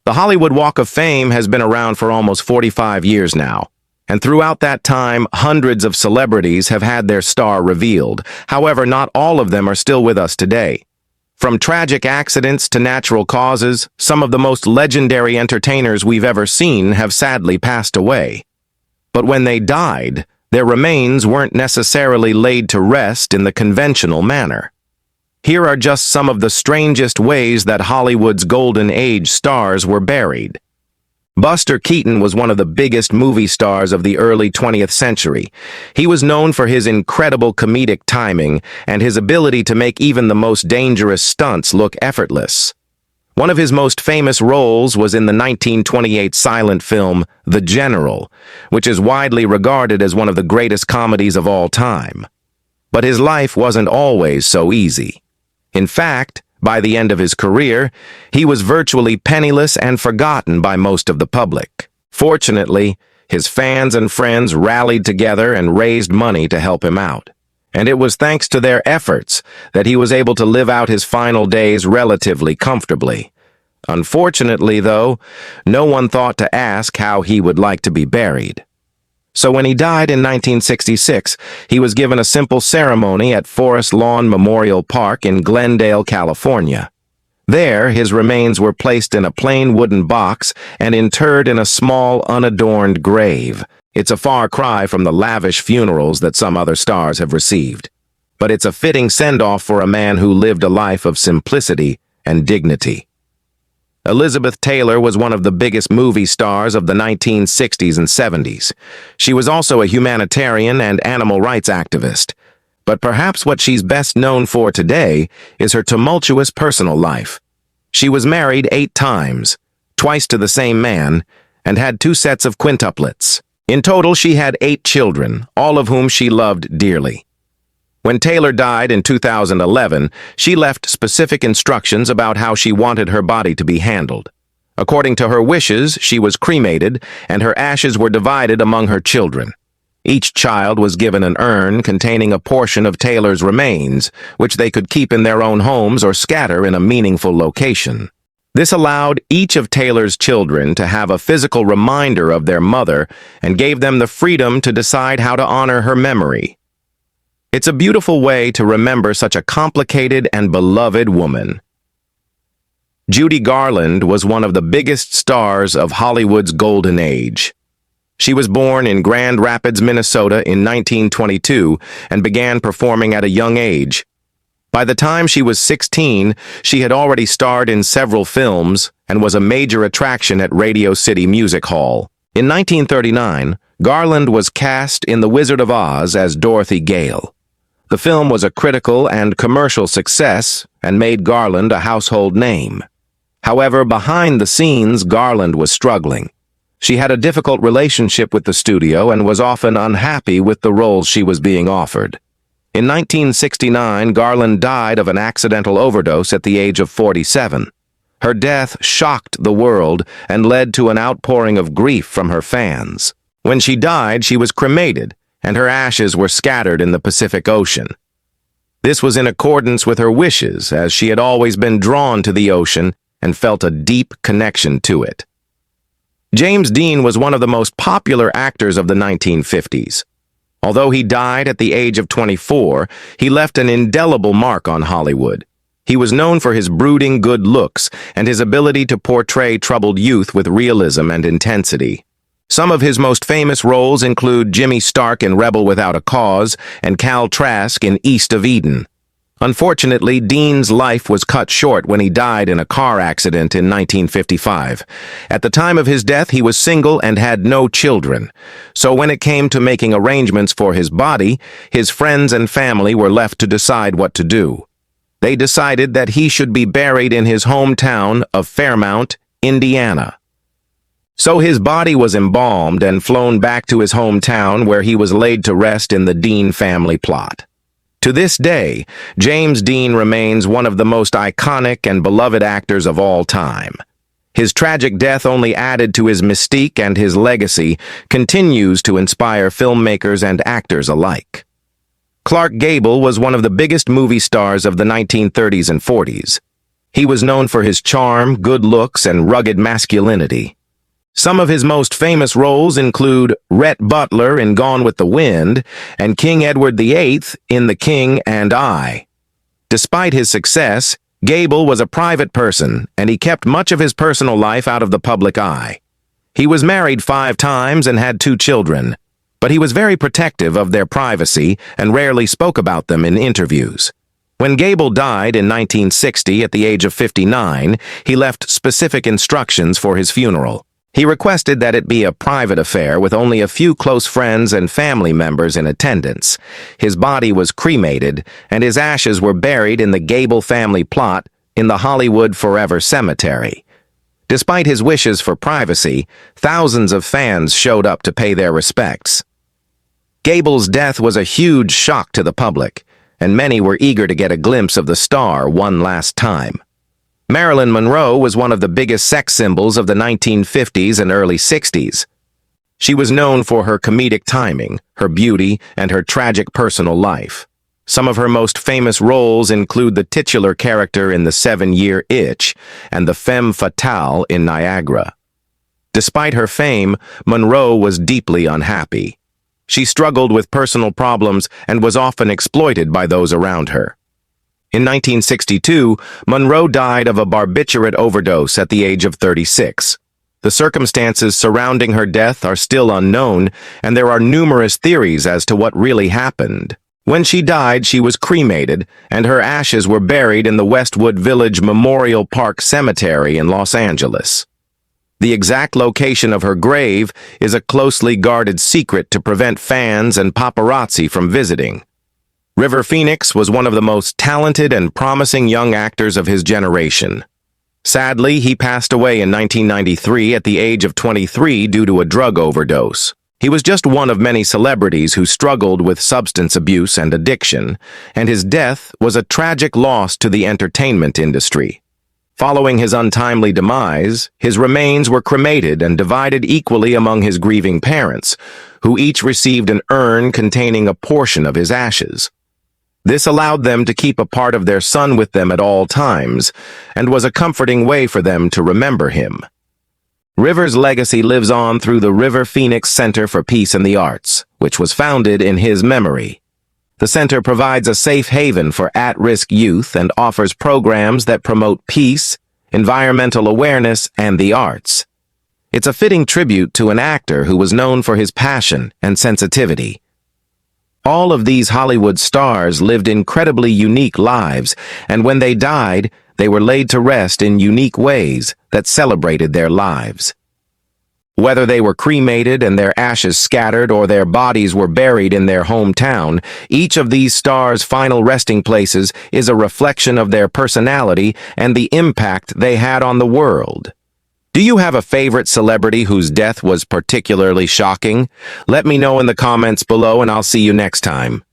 The Hollywood Walk of Fame has been around for almost 45 years now, and throughout that time, hundreds of celebrities have had their star revealed. However, not all of them are still with us today. From tragic accidents to natural causes, some of the most legendary entertainers we've ever seen have sadly passed away. But when they died, their remains weren't necessarily laid to rest in the conventional manner. Here are just some of the strangest ways that Hollywood's golden age stars were buried. Buster Keaton was one of the biggest movie stars of the early 20th century. He was known for his incredible comedic timing and his ability to make even the most dangerous stunts look effortless. One of his most famous roles was in the 1928 silent film The General, which is widely regarded as one of the greatest comedies of all time. But his life wasn't always so easy. In fact, by the end of his career, he was virtually penniless and forgotten by most of the public. Fortunately, his fans and friends rallied together and raised money to help him out. And it was thanks to their efforts that he was able to live out his final days relatively comfortably. Unfortunately, though, no one thought to ask how he would like to be buried. So when he died in 1966, he was given a simple ceremony at Forest Lawn Memorial Park in Glendale, California. There, his remains were placed in a plain wooden box and interred in a small, unadorned grave. It's a far cry from the lavish funerals that some other stars have received. But it's a fitting send-off for a man who lived a life of simplicity and dignity. Elizabeth Taylor was one of the biggest movie stars of the 1960s and 70s. She was also a humanitarian and animal rights activist. But perhaps what she's best known for today is her tumultuous personal life. She was married 8 times, twice to the same man, and had 2 sets of quintuplets. In total, she had 8 children, all of whom she loved dearly. When Taylor died in 2011, she left specific instructions about how she wanted her body to be handled. According to her wishes, she was cremated, and her ashes were divided among her children. Each child was given an urn containing a portion of Taylor's remains, which they could keep in their own homes or scatter in a meaningful location. This allowed each of Taylor's children to have a physical reminder of their mother and gave them the freedom to decide how to honor her memory. It's a beautiful way to remember such a complicated and beloved woman. Judy Garland was one of the biggest stars of Hollywood's golden age. She was born in Grand Rapids, Minnesota in 1922 and began performing at a young age. By the time she was 16, she had already starred in several films and was a major attraction at Radio City Music Hall. In 1939, Garland was cast in The Wizard of Oz as Dorothy Gale. The film was a critical and commercial success and made Garland a household name. However, behind the scenes, Garland was struggling. She had a difficult relationship with the studio and was often unhappy with the roles she was being offered. In 1969, Garland died of an accidental overdose at the age of 47. Her death shocked the world and led to an outpouring of grief from her fans. When she died, she was cremated, and her ashes were scattered in the Pacific Ocean. This was in accordance with her wishes, as she had always been drawn to the ocean and felt a deep connection to it. James Dean was one of the most popular actors of the 1950s. Although he died at the age of 24, he left an indelible mark on Hollywood. He was known for his brooding good looks and his ability to portray troubled youth with realism and intensity. Some of his most famous roles include Jimmy Stark in Rebel Without a Cause and Cal Trask in East of Eden. Unfortunately, Dean's life was cut short when he died in a car accident in 1955. At the time of his death, he was single and had no children. So when it came to making arrangements for his body, his friends and family were left to decide what to do. They decided that he should be buried in his hometown of Fairmount, Indiana. So his body was embalmed and flown back to his hometown, where he was laid to rest in the Dean family plot. To this day, James Dean remains one of the most iconic and beloved actors of all time. His tragic death only added to his mystique, and his legacy continues to inspire filmmakers and actors alike. Clark Gable was one of the biggest movie stars of the 1930s and 40s. He was known for his charm, good looks, and rugged masculinity. Some of his most famous roles include Rhett Butler in Gone with the Wind and King Edward VIII in The King and I. Despite his success, Gable was a private person, and he kept much of his personal life out of the public eye. He was married 5 times and had 2 children, but he was very protective of their privacy and rarely spoke about them in interviews. When Gable died in 1960 at the age of 59, he left specific instructions for his funeral. He requested that it be a private affair with only a few close friends and family members in attendance. His body was cremated, and his ashes were buried in the Gable family plot in the Hollywood Forever Cemetery. Despite his wishes for privacy, thousands of fans showed up to pay their respects. Gable's death was a huge shock to the public, and many were eager to get a glimpse of the star one last time. Marilyn Monroe was one of the biggest sex symbols of the 1950s and early 60s. She was known for her comedic timing, her beauty, and her tragic personal life. Some of her most famous roles include the titular character in The 7-Year Itch and the femme fatale in Niagara. Despite her fame, Monroe was deeply unhappy. She struggled with personal problems and was often exploited by those around her. In 1962, Monroe died of a barbiturate overdose at the age of 36. The circumstances surrounding her death are still unknown, and there are numerous theories as to what really happened. When she died, she was cremated, and her ashes were buried in the Westwood Village Memorial Park Cemetery in Los Angeles. The exact location of her grave is a closely guarded secret to prevent fans and paparazzi from visiting. River Phoenix was one of the most talented and promising young actors of his generation. Sadly, he passed away in 1993 at the age of 23 due to a drug overdose. He was just one of many celebrities who struggled with substance abuse and addiction, and his death was a tragic loss to the entertainment industry. Following his untimely demise, his remains were cremated and divided equally among his grieving parents, who each received an urn containing a portion of his ashes. This allowed them to keep a part of their son with them at all times, and was a comforting way for them to remember him. River's legacy lives on through the River Phoenix Center for Peace and the Arts, which was founded in his memory. The center provides a safe haven for at-risk youth and offers programs that promote peace, environmental awareness, and the arts. It's a fitting tribute to an actor who was known for his passion and sensitivity. All of these Hollywood stars lived incredibly unique lives, and when they died, they were laid to rest in unique ways that celebrated their lives. Whether they were cremated and their ashes scattered or their bodies were buried in their hometown, each of these stars' final resting places is a reflection of their personality and the impact they had on the world. Do you have a favorite celebrity whose death was particularly shocking? Let me know in the comments below, and I'll see you next time.